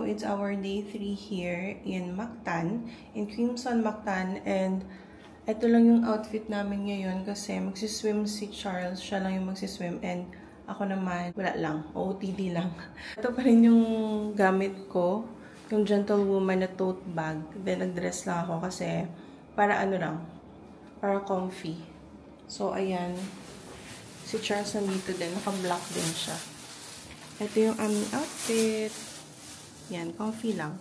It's our day 3 here in Mactan, in Crimson Mactan, and ito lang yung outfit namin ngayon kasi magsiswim si Charles, siya lang yung magsiswim, and ako naman, wala lang, OOTD lang. Ito pa rin yung gamit ko, yung Gentlewoman na tote bag, then nag-dress lang ako kasi para ano lang, para comfy. So ayan, si Charles nandito din, naka-black din siya. Ito yung aming outfit. Yan, comfy lang.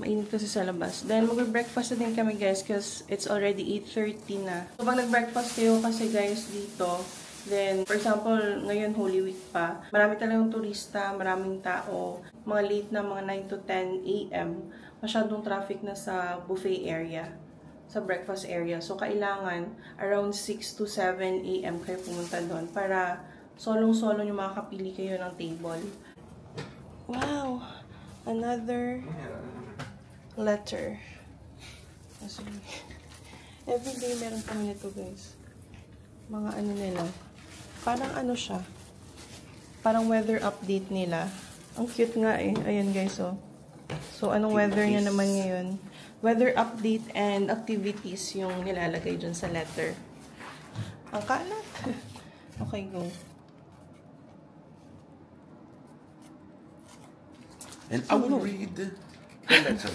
Mainit kasi sa labas. Then, mag-breakfast na din kami, guys, because it's already 8:30 na. So, pag nag-breakfast kayo kasi, guys, dito, then, for example, ngayon, Holy Week pa, marami talagang turista, maraming tao, mga late na, mga 9 to 10 a.m., masyadong traffic na sa buffet area, sa breakfast area. So, kailangan, around 6 to 7 a.m. kayo pumunta doon para solong-solo nyo makakapili kayo ng table. Wow! Another letter. Everyday meron kami nito, guys. Mga ano nila. Parang ano siya. Parang weather update nila. Ang cute nga eh. Ayan, guys, oh. So, anong weather niya naman ngayon? Weather update and activities yung nilalagay dyan sa letter. Ang kalat. Okay, go. And I will read the letter.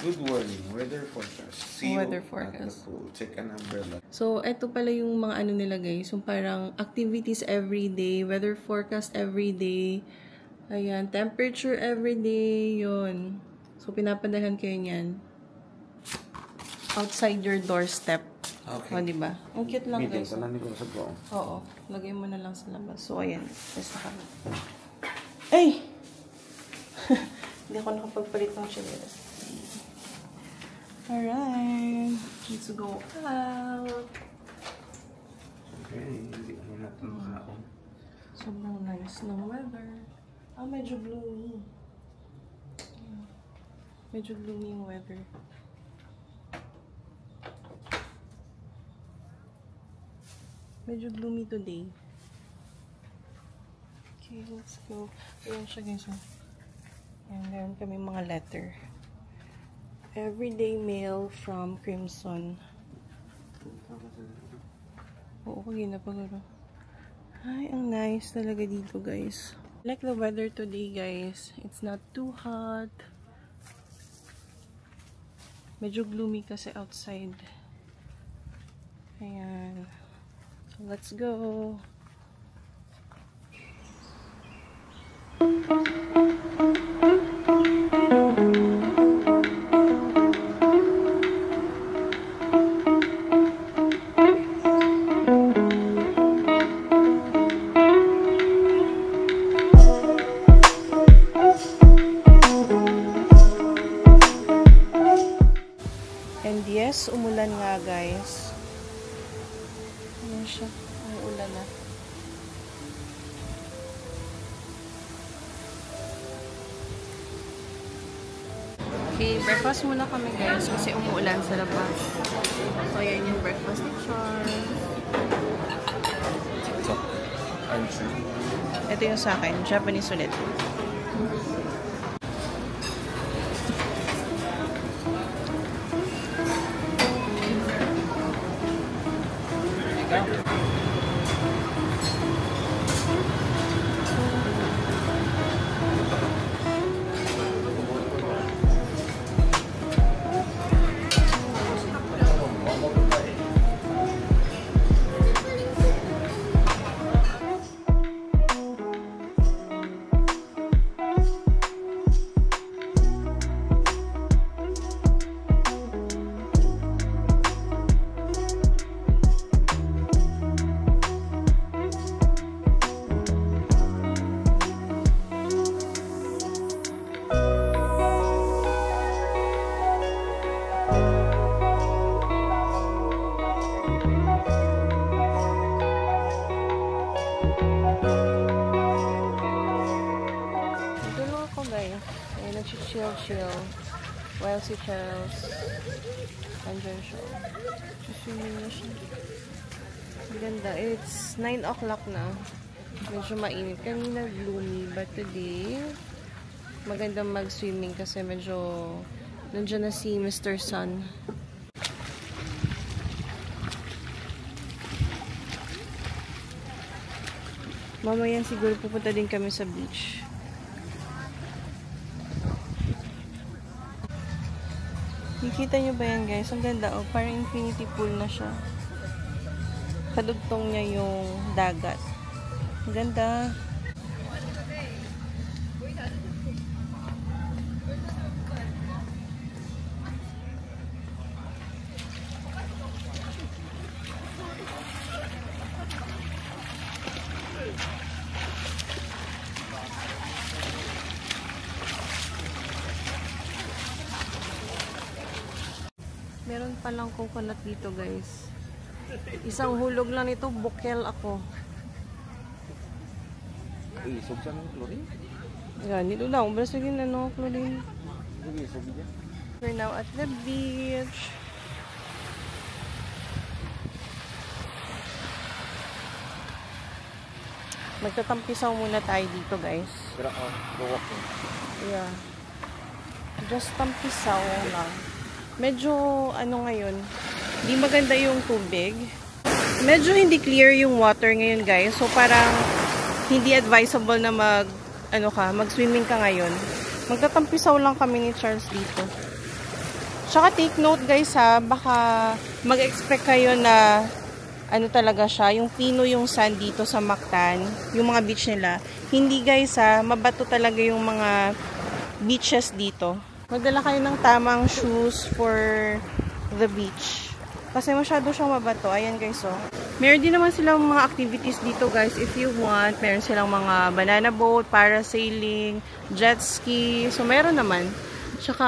Good morning, weather forecast. See weather you forecast. at the pool. Take an umbrella. So, eto pala yung mga ano nila, guys. Yung parang activities every day, weather forecast every day. Ayan, temperature every day, yun. So, pinapadahan kayo niyan. Outside your doorstep. Okay. O, diba? Ang cute lang, guys. Oo. Lagay mo na lang sa labas. So, ayan. Basta kami. Ay! Hindi ako nakapagpalit ng chinelas. Alright. Let's go out. Okay, hindi mo natin makaon. Sobrang nice ng weather. Medyo gloomy. Medyo gloomy yung weather. Medyo gloomy today. Okay, let's go. Ayan siya, guys. And meron kami mga letter. Everyday mail from Crimson. Oo, kagina pa gano. Ay, ang nice talaga dito, guys. I like the weather today, guys. It's not too hot. Medyo gloomy kasi outside. Ayan. So, let's go. And yes, umulan nga, guys. Ano siya? May ulan na. Okay, breakfast muna kami, guys, kasi umuulan sa labas. So, yan yung breakfast ni Charles. Ito yung sa akin, Japanese ulit. si Charles. Andyan siya. Swimming na siya. Ganda. It's 9 o'clock na. Medyo mainit. Kanina gloomy. But today, magandang mag-swimming kasi medyo nandiyan na si Mr. Sun. Mamaya siguro pupunta din kami sa beach. Nakikita nyo ba yan guys? Ang ganda oh. Parang infinity pool na siya. Kadugtong niya yung dagat. Ang ganda. Meron palang coconut dito guys. Isang hulog lang ito, bukel ako. Isog siya ng chlorine? Yan, dito lang. Basta yun ano, chlorine. Isog niya. We're now at the beach. Magtatampisaw muna tayo dito guys. Pero buwak yun. Yeah. Just tampisaw lang. Medyo ano ngayon, hindi maganda yung tubig. Medyo hindi clear yung water ngayon guys. So parang hindi advisable na mag-swimming ka ngayon. Magtatampisaw lang kami ni Charles dito. Tsaka take note guys ha, baka mag-expect kayo na ano talaga siya, yung pino yung sand dito sa Mactan, yung mga beach nila. Hindi guys ha, mabato talaga yung mga beaches dito. Magdala kayo ng tamang shoes for the beach. Kasi masyado siyang mabato. Ayan guys, oh. Meron din naman silang mga activities dito guys if you want. Meron silang mga banana boat, parasailing, jet ski. So, meron naman. Tsaka,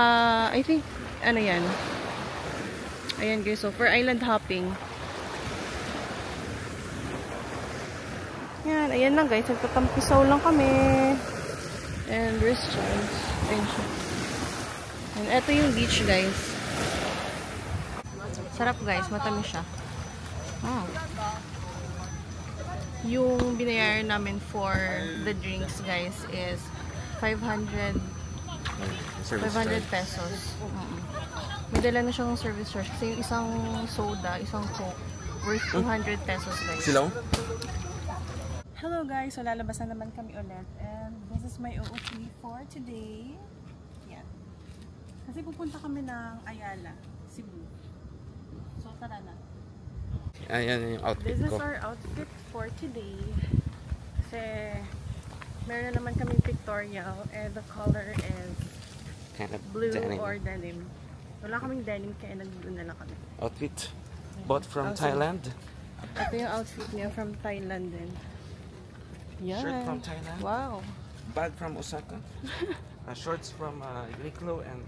I think, ano yan. Ayan guys, so for island hopping. Yan, ayan lang guys. Nagtatampisaw lang kami. And there's Charles. Ayan siya. And ito yung beach guys. Sarap guys, matamis siya. Yung binayaran namin for the drinks guys is 500 pesos. Madala na siyang service charge kasi yung isang soda, isang coke worth 200 pesos guys. Silaw? Hello guys, so lalabas na naman kami ulit and this is my OOTD for today. Yan. Kasi pupunta kami ng Ayala, Cebu. So tara na. Ayan yung outfit This is ko. our outfit for today. Kasi meron na naman kaming pictorial and the color is Kind of blue denim. or denim. Wala kaming denim kaya nag-blue na lang kami. Outfit bought from Okay. Thailand. Ito yung outfit niya from Thailand din. Yan. Shirt from Thailand. Wow. Bag from Osaka. Shorts from Uniqlo and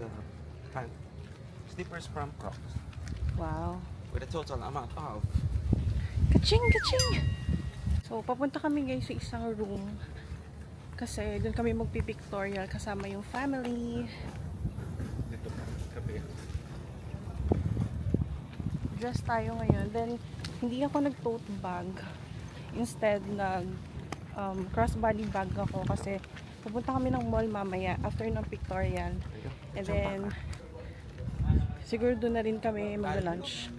pant. Slippers from Crocs. Wow. With a total amount of Kaching! Kaching! So, papunta kami guys sa isang room. Kasi doon kami magpipictorial kasama yung family. dito kape. Dress tayo ngayon. Then, hindi ako nag-tote bag. Instead, crossbody bag ako kasi pupunta kami ng mall mamaya after ng pictorial. And then, siguro doon na rin kami mag-lunch.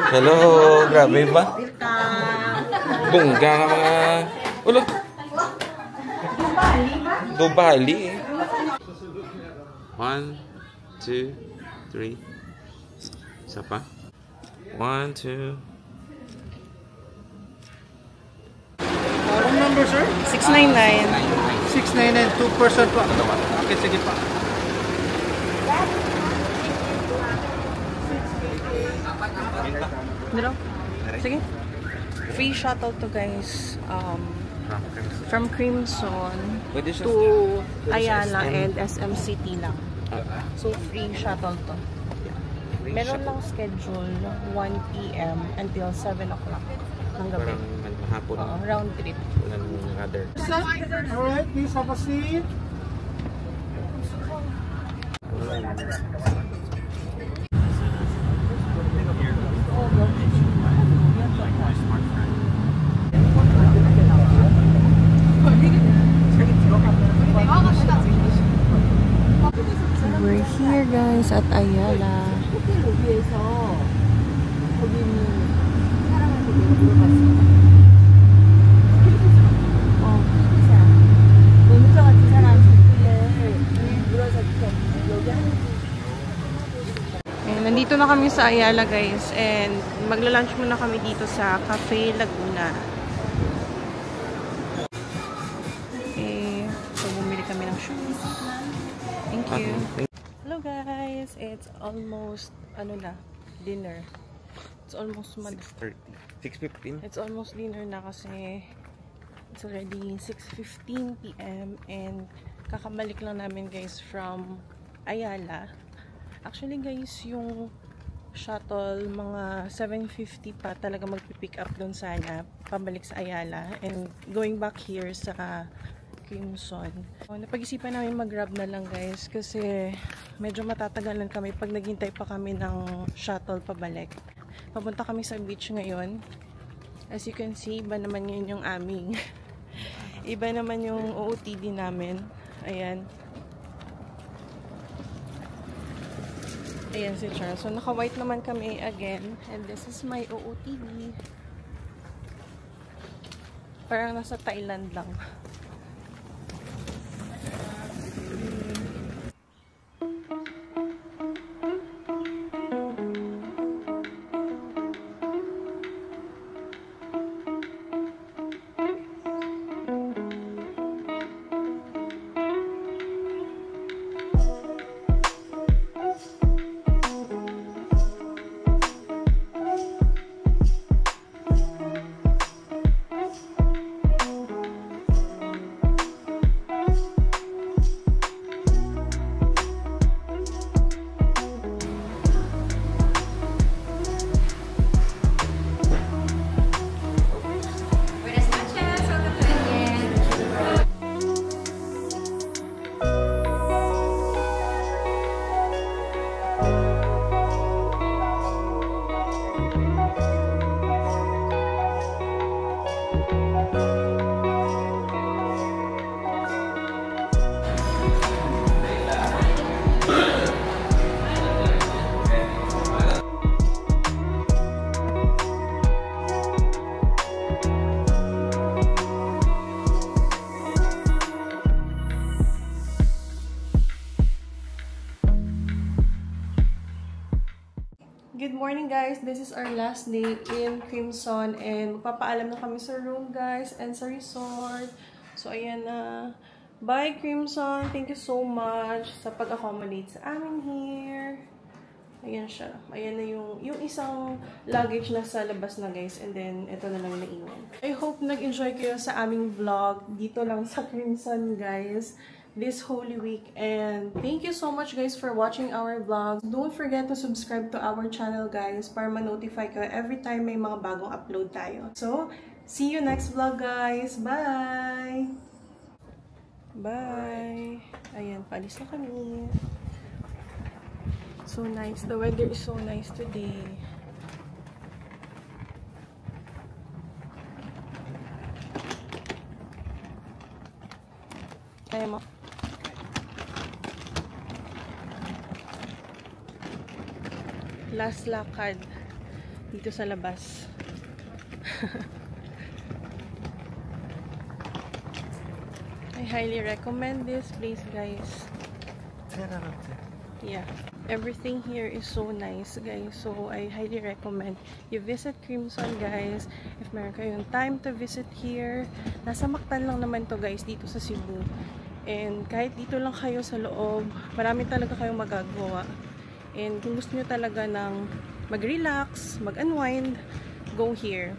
Hello, grabe ba? Bungga nga mga ulog. Dubali. 1, 2, 3. Isa pa? 1, 2. Anong number, sir? 699. 699, 2% pa. Okay, sige pa. Dito? Sige. Free shuttle to guys. From Crimson Pwede siya. to Ayala and SM City lang. So, free shuttle to. Meron lang schedule 1 PM until 7 o'clock ng gabi. Parang hapon. Oo, round trip. Walang rather. Alright, please have a seat. We're here guys at Ayala. And nandito na kami sa Ayala guys, and magla-lunch muna kami dito sa Cafe Laguna. Okay, so bumili kami ng shoes. Thank you. Hello guys, it's almost dinner. It's almost 6:15. It's almost dinner na kasi it's already 6:15 PM and kakabalik lang namin guys from Ayala. Actually guys, yung shuttle mga 7:50 pa talaga magpipick up doon sana pabalik sa Ayala and going back here sa Crimson. Napag-isipan namin mag-grab na lang guys kasi medyo matatagalan kami pag naghintay pa kami ng shuttle pabalik. Papunta kami sa beach ngayon. As you can see, iba naman yun yung aming iba naman yung OOTD namin. Ayan. Ayan si Charles. So naka-white naman kami again. And this is my OOTD. Parang nasa Thailand lang. Good morning guys! This is our last day in Crimson and magpapaalam na kami sa room guys and sa resort. So ayan na. Bye Crimson! Thank you so much sa pag-accommodate sa amin here. Ayan siya. Ayan na yung isang luggage na sa labas na guys and then ito na lang naiwan. I hope nag-enjoy kayo sa aming vlog dito lang sa Crimson guys this Holy Week, and thank you so much guys for watching our vlogs. Don't forget to subscribe to our channel guys para ma-notify kayo every time may mga bagong upload tayo. So, see you next vlog guys. Bye! Bye! Ayan, paalis na kami. So nice. The weather is so nice today. Ayan mo. Last lakad dito sa labas. I highly recommend this place guys. Yeah, everything here is so nice guys, so I highly recommend you visit Crimson guys if meron kayong time to visit here. Nasa Mactan lang naman to guys, dito sa Cebu, and kahit dito lang kayo sa loob, marami talaga kayong magagawa. And kung gusto nyo talaga ng mag-relax, mag-unwind, go here.